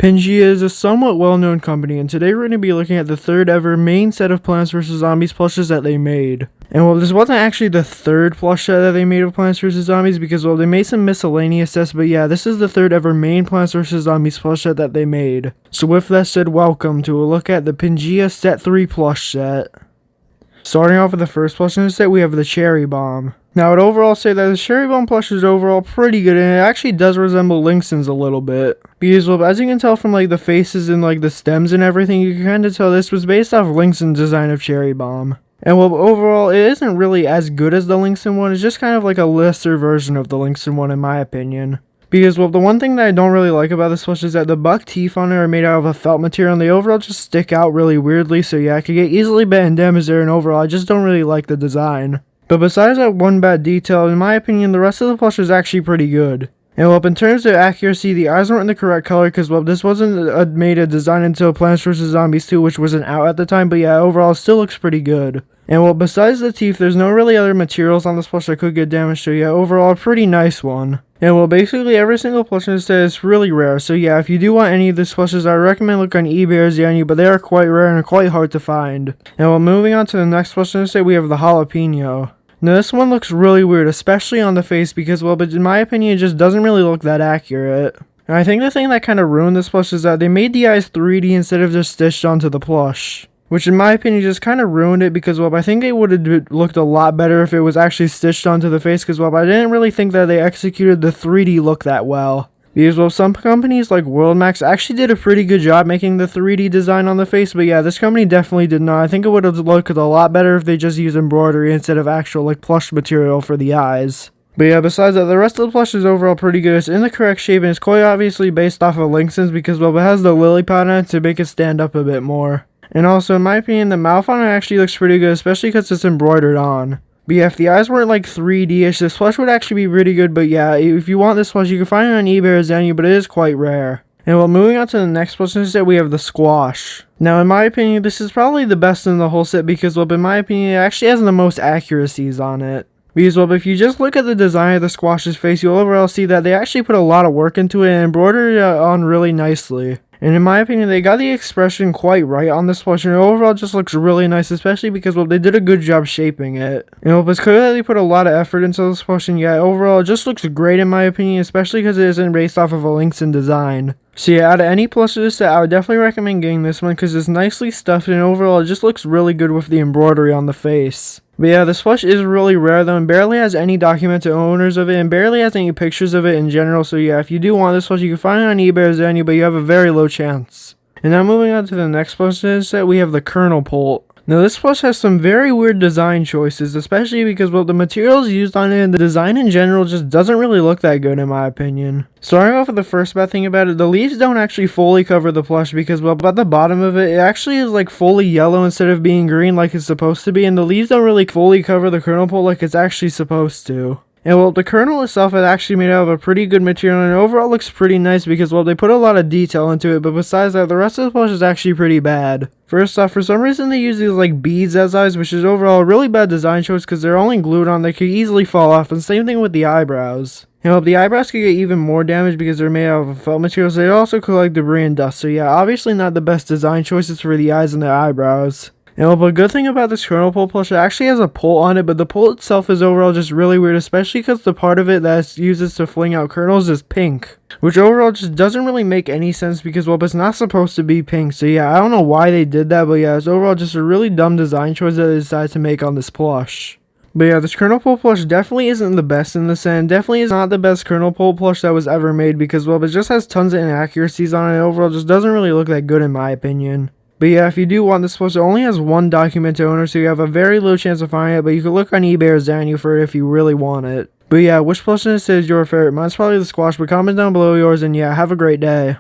Pin Jia is a somewhat well-known company, and today we're going to be looking at the third ever main set of Plants vs. Zombies plushes that they made. And well, this wasn't actually the third plush set that they made of Plants vs. Zombies because, well, they made some miscellaneous sets, but yeah, this is the third ever main Plants vs. Zombies plush set that they made. So with that said, welcome to a look at the Pin Jia Set 3 plush set. Starting off with the first plush in the set, we have the Cherry Bomb. Now, I would overall say that the Cherry Bomb plush is overall pretty good, and it actually does resemble Linkson's a little bit. Because, well, as you can tell from, like, the faces and, like, the stems and everything, you can kind of tell this was based off Linkson's design of Cherry Bomb. And, well, overall, it isn't really as good as the Linkson one. It's just kind of like a lesser version of the Linkson one, in my opinion. Because, well, the one thing that I don't really like about this plush is that the buck teeth on it are made out of a felt material, and they overall just stick out really weirdly, so yeah, it could get easily bit and damaged there, and overall, I just don't really like the design. But besides that one bad detail, in my opinion, the rest of the plush is actually pretty good. And well, in terms of accuracy, the eyes weren't in the correct color because, well, this wasn't made a design until Plants vs. Zombies 2, which wasn't out at the time, but yeah, overall, it still looks pretty good. And well, besides the teeth, there's no really other materials on this plush that could get damaged, so yeah, overall, a pretty nice one. And well, basically every single plush in this set is really rare, so yeah, if you do want any of these plushes, I recommend look on eBay or Zany, but they are quite rare and quite hard to find. And well, moving on to the next plush in this set, we have the Jalapeno. Now this one looks really weird, especially on the face, because, well, but in my opinion, it just doesn't really look that accurate. And I think the thing that kind of ruined this plush is that they made the eyes 3D instead of just stitched onto the plush. Which, in my opinion, just kind of ruined it because, well, I think it would have looked a lot better if it was actually stitched onto the face because, well, I didn't really think that they executed the 3D look that well. Because, well, some companies like WorldMax actually did a pretty good job making the 3D design on the face, but yeah, this company definitely did not. I think it would have looked a lot better if they just used embroidery instead of actual, like, plush material for the eyes. But yeah, besides that, the rest of the plush is overall pretty good. It's in the correct shape, and it's quite obviously based off of Linkson's because, well, it has the lily pad on it to make it stand up a bit more. And also, in my opinion, the mouth on it actually looks pretty good, especially because it's embroidered on. But yeah, if the eyes weren't like 3D-ish, this plush would actually be pretty good. But yeah, if you want this plush, you can find it on eBay or Zany, but it is quite rare. And well, moving on to the next plush in the set, we have the Squash. Now, in my opinion, this is probably the best in the whole set because, well, in my opinion, it actually has the most accuracies on it. Because, well, if you just look at the design of the Squash's face, you'll overall see that they actually put a lot of work into it and embroidered it on really nicely. And in my opinion, they got the expression quite right on this plush, and it overall just looks really nice, especially because, well, they did a good job shaping it. And well, it's clear that they put a lot of effort into this plush, and yeah, overall, it just looks great in my opinion, especially because it isn't based off of a Linkson design. So yeah, out of any plush of this set, I would definitely recommend getting this one because it's nicely stuffed, and overall, it just looks really good with the embroidery on the face. But yeah, this plush is really rare though, and barely has any documented owners of it, and barely has any pictures of it in general, so yeah, if you do want this plush, you can find it on eBay or Zany, but you have a very low chance. And now moving on to the next plush in this set, we have the Kernel Pult. Now this plush has some very weird design choices, especially because, well, the materials used on it and the design in general just doesn't really look that good in my opinion. Starting off with the first bad thing about it, the leaves don't actually fully cover the plush because, well, at the bottom of it, it actually is like fully yellow instead of being green like it's supposed to be, and the leaves don't really fully cover the kernel pult like it's actually supposed to. And well, the kernel itself is actually made out of a pretty good material and overall looks pretty nice because, well, they put a lot of detail into it, but besides that, the rest of the plush is actually pretty bad. First off, for some reason they use these like beads as eyes, which is overall a really bad design choice because they're only glued on, they could easily fall off, and same thing with the eyebrows. And well, the eyebrows could get even more damaged because they're made out of a felt material, so they also collect debris and dust, so yeah, obviously not the best design choices for the eyes and the eyebrows. And well, but a good thing about this Kernel Pult plush, it actually has a pult on it, but the pult itself is overall just really weird, especially because the part of it that it uses to fling out kernels is pink. Which overall just doesn't really make any sense because, well, it's not supposed to be pink, so yeah, I don't know why they did that, but yeah, it's overall just a really dumb design choice that they decided to make on this plush. But yeah, this Kernel Pult plush definitely isn't the best in the set, and definitely is not the best Kernel Pult plush that was ever made because, well, it just has tons of inaccuracies on it, and overall just doesn't really look that good in my opinion. But yeah, if you do want this plush, it only has one documented owner, so you have a very low chance of finding it, but you can look on eBay or Zany for it if you really want it. But yeah, which plush in this is your favorite? Mine's probably the Squash, but comment down below yours, and yeah, have a great day.